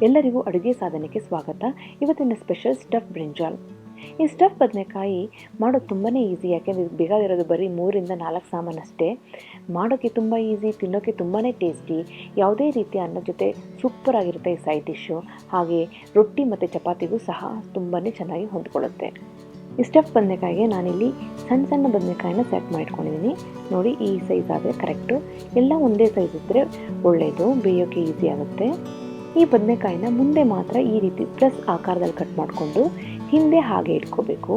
ಎಲ್ಲರಿಗೂ ಅಡುಗೆ ಸಾಧನೆಗೆ ಸ್ವಾಗತ. ಇವತ್ತಿನ ಸ್ಪೆಷಲ್ ಸ್ಟಫ್ ಬ್ರಿಂಜಾಲ್. ಈ ಸ್ಟಫ್ ಬದನೆಕಾಯಿ ಮಾಡೋದು ತುಂಬಾ ಈಸಿ, ಯಾಕೆಂದರೆ ಇದು ಬೇಕಾಗಿರೋದು ಬರೀ 3-4 ಸಾಮಾನಷ್ಟೇ. ಮಾಡೋಕ್ಕೆ ತುಂಬ ಈಸಿ, ತಿನ್ನೋಕ್ಕೆ ತುಂಬಾ ಟೇಸ್ಟಿ. ಯಾವುದೇ ರೀತಿಯ ಅನ್ನದ ಜೊತೆ ಸೂಪರ್ ಆಗಿರುತ್ತೆ ಈ ಸೈಡ್ ಡಿಶ್ಶು. ಹಾಗೆ ರೊಟ್ಟಿ ಮತ್ತು ಚಪಾತಿಗೂ ಸಹ ತುಂಬಾ ಚೆನ್ನಾಗಿ ಹೊಂದ್ಕೊಳ್ಳುತ್ತೆ. ಈ ಸ್ಟಫ್ ಬದನೆಕಾಯಿಗೆ ನಾನಿಲ್ಲಿ ಸಣ್ಣ ಬದನೆಕಾಯಿನ ಸೆಲೆಕ್ಟ್ ಮಾಡಿಟ್ಕೊಂಡಿದ್ದೀನಿ. ನೋಡಿ, ಈ ಸೈಜ್ ಆದರೆ ಕರೆಕ್ಟು. ಎಲ್ಲ ಒಂದೇ ಸೈಜ್ ಇದ್ದರೆ ಒಳ್ಳೆಯದು, ಬೇಯೋಕ್ಕೆ ಈಸಿ ಆಗುತ್ತೆ. ಈ ಬದನೆಕಾಯಿನ ಮುಂದೆ ಮಾತ್ರ ಈ ರೀತಿ ಪ್ಲಸ್ ಆಕಾರದಲ್ಲಿ ಕಟ್ ಮಾಡಿಕೊಂಡು ಹಿಂದೆ ಹಾಗೆ ಇಟ್ಕೋಬೇಕು.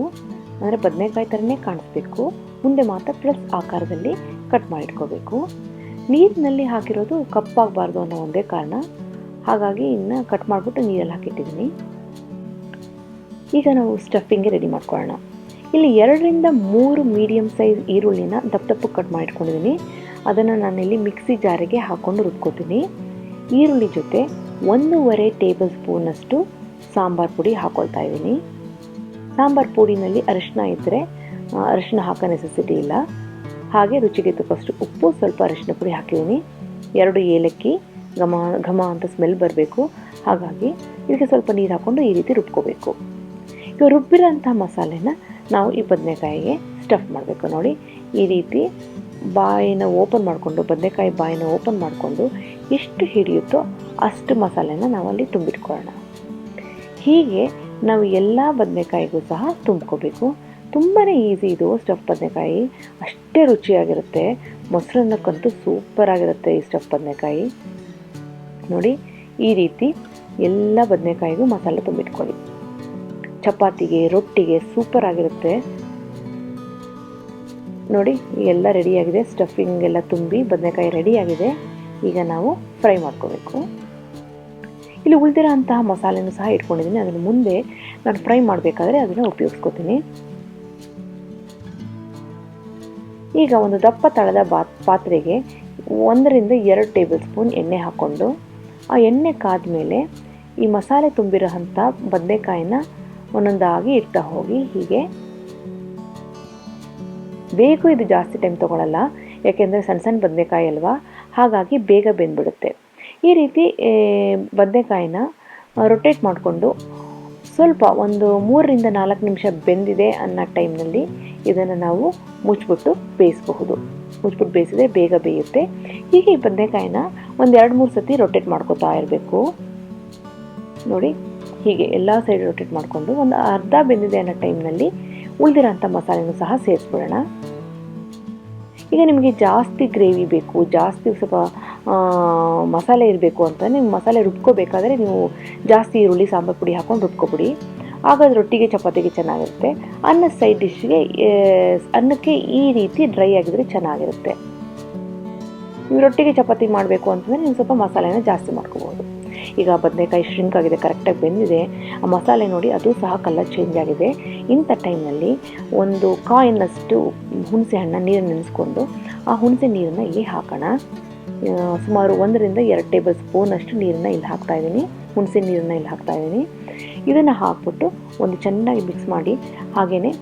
ಅಂದರೆ ಬದನೆಕಾಯಿ ಥರನೇ ಕಾಣಿಸ್ಬೇಕು, ಮುಂದೆ ಮಾತ್ರ ಪ್ಲಸ್ ಆಕಾರದಲ್ಲಿ ಕಟ್ ಮಾಡಿಟ್ಕೋಬೇಕು. ನೀರಿನಲ್ಲಿ ಹಾಕಿರೋದು ಕಪ್ಪಾಗಬಾರ್ದು ಅನ್ನೋ ಒಂದೇ ಕಾರಣ, ಹಾಗಾಗಿ ಇನ್ನು ಕಟ್ ಮಾಡಿಬಿಟ್ಟು ನೀರಲ್ಲಿ ಹಾಕಿಟ್ಟಿದ್ದೀನಿ. ಈಗ ನಾವು ಸ್ಟಫಿಂಗ್ಗೆ ರೆಡಿ ಮಾಡ್ಕೊಳ್ಳೋಣ. ಇಲ್ಲಿ 2-3 ಮೀಡಿಯಮ್ ಸೈಜ್ ಈರುಳ್ಳಿನ ದಪ್ಪ ಕಟ್ ಮಾಡಿಟ್ಕೊಂಡಿದ್ದೀನಿ. ಅದನ್ನು ನಾನಿಲ್ಲಿ ಮಿಕ್ಸಿ ಜಾರಿಗೆ ಹಾಕ್ಕೊಂಡು ರುಬ್ಕೋತೀನಿ. ಈರುಳ್ಳಿ ಜೊತೆ 1.5 ಟೇಬಲ್ ಸ್ಪೂನಷ್ಟು ಸಾಂಬಾರು ಪುಡಿ ಹಾಕ್ಕೊಳ್ತಾ ಇದ್ದೀನಿ. ಸಾಂಬಾರು ಪುಡಿನಲ್ಲಿ ಅರಿಶಿನ ಇದ್ದರೆ ಅರಿಶಿನ ಹಾಕೋ ನೆಸೆಸಿಟಿ ಇಲ್ಲ. ಹಾಗೆ ರುಚಿಗೆ ತಕ್ಕಷ್ಟು ಉಪ್ಪು, ಸ್ವಲ್ಪ ಅರಿಶಿನ ಪುಡಿ ಹಾಕಿದ್ದೀನಿ. 2 ಏಲಕ್ಕಿ, ಘಮ ಅಂತ ಸ್ಮೆಲ್ ಬರಬೇಕು. ಹಾಗಾಗಿ ಇದಕ್ಕೆ ಸ್ವಲ್ಪ ನೀರು ಹಾಕ್ಕೊಂಡು ಈ ರೀತಿ ರುಬ್ಕೋಬೇಕು. ಈಗ ರುಬ್ಬಿರೋಂಥ ಮಸಾಲೆನ ನಾವು ಈ ಬದನೆಕಾಯಿಗೆ ಸ್ಟಫ್ ಮಾಡಬೇಕು. ನೋಡಿ, ಈ ರೀತಿ ಬಾಯಿನ ಓಪನ್ ಮಾಡಿಕೊಂಡು, ಬದನೆಕಾಯಿ ಬಾಯಿನ ಓಪನ್ ಮಾಡಿಕೊಂಡು ಎಷ್ಟು ಹಿಡಿಯುತ್ತೋ ಅಷ್ಟು ಮಸಾಲೆನ ನಾವಲ್ಲಿ ತುಂಬಿಟ್ಕೊಳ್ಳೋಣ. ಹೀಗೆ ನಾವು ಎಲ್ಲ ಬದನೆಕಾಯಿಗೂ ಸಹ ತುಂಬ್ಕೋಬೇಕು. ತುಂಬಾ ಈಸಿ ಇದು ಸ್ಟಫ್ ಬದನೆಕಾಯಿ, ಅಷ್ಟೇ ರುಚಿಯಾಗಿರುತ್ತೆ. ಮೊಸರನ್ನಕ್ಕಂತೂ ಸೂಪರಾಗಿರುತ್ತೆ ಈ ಸ್ಟಫ್ ಬದನೆಕಾಯಿ. ನೋಡಿ, ಈ ರೀತಿ ಎಲ್ಲ ಬದನೆಕಾಯಿಗೂ ಮಸಾಲೆ ತುಂಬಿಟ್ಕೊಳ್ಳಿ. ಚಪಾತಿಗೆ, ರೊಟ್ಟಿಗೆ ಸೂಪರ್ ಆಗಿರುತ್ತೆ. ನೋಡಿ, ಎಲ್ಲ ರೆಡಿಯಾಗಿದೆ. ಸ್ಟಫಿಂಗ್ ಎಲ್ಲ ತುಂಬಿ ಬದನೆಕಾಯಿ ರೆಡಿಯಾಗಿದೆ. ಈಗ ನಾವು ಫ್ರೈ ಮಾಡ್ಕೋಬೇಕು. ಇಲ್ಲಿ ಉಳಿದಿರೋ ಅಂತಹ ಮಸಾಲೆನೂ ಸಹ ಇಟ್ಕೊಂಡಿದ್ದೀನಿ. ಅದನ್ನು ಮುಂದೆ ನಾನು ಫ್ರೈ ಮಾಡಬೇಕಾದ್ರೆ ಅದನ್ನು ಉಪಯೋಗಿಸ್ಕೋತೀನಿ. ಈಗ ಒಂದು ದಪ್ಪ ತಳದ ಪಾತ್ರೆಗೆ 1-2 ಟೇಬಲ್ ಸ್ಪೂನ್ ಎಣ್ಣೆ ಹಾಕ್ಕೊಂಡು, ಆ ಎಣ್ಣೆ ಕಾದ್ಮೇಲೆ ಈ ಮಸಾಲೆ ತುಂಬಿರೋ ಅಂಥ ಬದನೆಕಾಯಿನ ಒಂದೊಂದಾಗಿ ಇಡ್ತಾ ಹೋಗಿ. ಹೀಗೆ ಬೇಗ ಇದು ಜಾಸ್ತಿ ಟೈಮ್ ತೊಗೊಳ್ಳಲ್ಲ, ಯಾಕೆಂದರೆ ಸಣ್ಣ ಬದನೆಕಾಯಿ ಅಲ್ವಾ, ಹಾಗಾಗಿ ಬೇಗ ಬೆಂದ್ಬಿಡುತ್ತೆ. ಈ ರೀತಿ ಬದನೆಕಾಯಿನ ರೊಟೇಟ್ ಮಾಡಿಕೊಂಡು ಸ್ವಲ್ಪ ಒಂದು 3-4 ನಿಮಿಷ ಬೆಂದಿದೆ ಅನ್ನೋ ಟೈಮ್ನಲ್ಲಿ ಇದನ್ನು ನಾವು ಮುಚ್ಚಿಬಿಟ್ಟು ಬೇಯಿಸಬಹುದು. ಮುಚ್ಚಿಬಿಟ್ಟು ಬೇಯಿಸಿದ್ರೆ ಬೇಗ ಬೇಯುತ್ತೆ. ಹೀಗೆ ಈ ಬದನೆಕಾಯಿನ ಒಂದು 2-3 ಸತಿ ರೊಟೇಟ್ ಮಾಡ್ಕೋತಾ ಇರಬೇಕು. ನೋಡಿ, ಹೀಗೆ ಎಲ್ಲ ಸೈಡ್ ರೊಟೇಟ್ ಮಾಡಿಕೊಂಡು ಒಂದು ಅರ್ಧ ಬೆಂದಿದೆ ಅನ್ನೋ ಟೈಮ್ನಲ್ಲಿ ಉಳಿದಿರೋಂಥ ಮಸಾಲೆನೂ ಸಹ ಸೇರಿಸ್ಬಿಡೋಣ. ಈಗ ನಿಮಗೆ ಜಾಸ್ತಿ ಗ್ರೇವಿ ಬೇಕು, ಜಾಸ್ತಿ ಸ್ವಲ್ಪ ಮಸಾಲೆ ಇರಬೇಕು ಅಂತ ನೀವು ಮಸಾಲೆ ರುಬ್ಕೋಬೇಕಾದ್ರೆ ನೀವು ಜಾಸ್ತಿ ಈರುಳ್ಳಿ, ಸಾಂಬಾರು ಪುಡಿ ಹಾಕ್ಕೊಂಡು ರುಬ್ಕೊಬಿಡಿ. ಆಗ ಅದು ರೊಟ್ಟಿಗೆ, ಚಪಾತಿಗೆ ಚೆನ್ನಾಗಿರುತ್ತೆ. ಅನ್ನದ ಸೈಡ್ ಡಿಶ್ಗೆ ಅನ್ನಕ್ಕೆ ಈ ರೀತಿ ಡ್ರೈ ಆಗಿದ್ರೆ ಚೆನ್ನಾಗಿರುತ್ತೆ. ನೀವು ರೊಟ್ಟಿಗೆ, ಚಪಾತಿ ಮಾಡಬೇಕು ಅಂತಂದರೆ ನೀವು ಸ್ವಲ್ಪ ಮಸಾಲೆನ ಜಾಸ್ತಿ ಮಾಡ್ಕೋಬೋದು. ಈಗ ಬದನೆಕಾಯಿ ಶ್ರಿಂಕ್ ಆಗಿದೆ, ಕರೆಕ್ಟಾಗಿ ಬೆಂದಿದೆ. ಆ ಮಸಾಲೆ ನೋಡಿ, ಅದು ಸಹ ಕಲರ್ ಚೇಂಜ್ ಆಗಿದೆ. ಇಂಥ ಟೈಮ್ನಲ್ಲಿ 1 ಕಾಯಿನಷ್ಟು ಹುಣಸೆ ಹಣ್ಣು ನೀರನ್ನು ನೆನೆಸ್ಕೊಂಡು ಆ ಹುಣಸೆ ನೀರನ್ನು ಇಲ್ಲಿ ಹಾಕೋಣ. ಸುಮಾರು 1-2 ಟೇಬಲ್ ಸ್ಪೂನಷ್ಟು ನೀರನ್ನು ಇಲ್ಲಿ ಹಾಕ್ತಾಯಿದ್ದೀನಿ. ಹುಣಸೆ ನೀರನ್ನು ಇಲ್ಲಿ ಹಾಕ್ತಾಯಿದ್ದೀನಿ. ಇದನ್ನು ಹಾಕ್ಬಿಟ್ಟು ಒಂದು ಚೆನ್ನಾಗಿ ಮಿಕ್ಸ್ ಮಾಡಿ, ಹಾಗೆಯೇ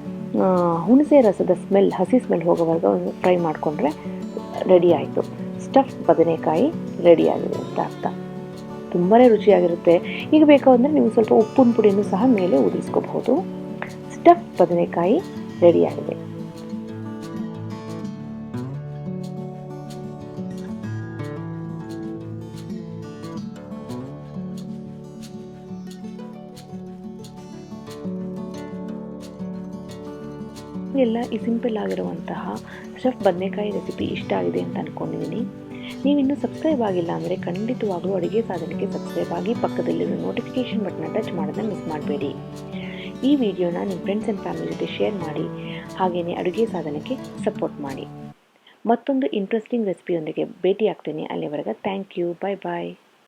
ಹುಣಸೆ ರಸದ ಸ್ಮೆಲ್, ಹಸಿ ಸ್ಮೆಲ್ ಹೋಗೋವರೆಗೂ ಫ್ರೈ ಮಾಡಿಕೊಂಡ್ರೆ ರೆಡಿ ಆಯಿತು. ಸ್ಟಫ್ ಬದನೆಕಾಯಿ ರೆಡಿಯಾಗಿದೆ ಅಂತ ಅರ್ಥ. ತುಂಬಾ ರುಚಿಯಾಗಿರುತ್ತೆ. ಈಗ ಬೇಕು ಅಂದರೆ ನೀವು ಸ್ವಲ್ಪ ಉಪ್ಪಿನ ಪುಡಿಯನ್ನು ಸಹ ಮೇಲೆ ಉದುರಿಸ್ಕೋಬಹುದು. ಸ್ಟಫ್ ಬದನೆಕಾಯಿ ರೆಡಿಯಾಗಿದೆ. ಎಲ್ಲ ಈ ಸಿಂಪಲ್ ಆಗಿರುವಂತಹ ಸ್ಟಫ್ ಬದನೆಕಾಯಿ ರೆಸಿಪಿ ಇಷ್ಟ ಆಗಿದೆ ಅಂತ ಅಂದ್ಕೊಂಡಿದ್ದೀನಿ. ನೀವಿನ್ನೂ ಸಬ್ಸ್ಕ್ರೈಬ್ ಆಗಿಲ್ಲ ಅಂದರೆ ಖಂಡಿತವಾಗಲೂ ಅಡುಗೆ ಸಾಧನೆಗೆ ಸಬ್ಸ್ಕ್ರೈಬ್ ಆಗಿ, ಪಕ್ಕದಲ್ಲಿರೋ ನೋಟಿಫಿಕೇಷನ್ ಬಟನ್ನ ಟಚ್ ಮಾಡೋದನ್ನ ಮಿಸ್ ಮಾಡಬೇಡಿ. ಈ ವಿಡಿಯೋನ ನಿಮ್ಮ ಫ್ರೆಂಡ್ಸ್ ಆ್ಯಂಡ್ ಫ್ಯಾಮಿಲಿ ಜೊತೆ ಶೇರ್ ಮಾಡಿ, ಹಾಗೆಯೇ ಅಡುಗೆ ಸಾಧನೆಗೆ ಸಪೋರ್ಟ್ ಮಾಡಿ. ಮತ್ತೊಂದು ಇಂಟ್ರೆಸ್ಟಿಂಗ್ ರೆಸಿಪಿಯೊಂದಿಗೆ ಭೇಟಿ ಆಗ್ತೀನಿ. ಅಲ್ಲಿವರೆಗೆ ಥ್ಯಾಂಕ್ ಯು. Bye bye.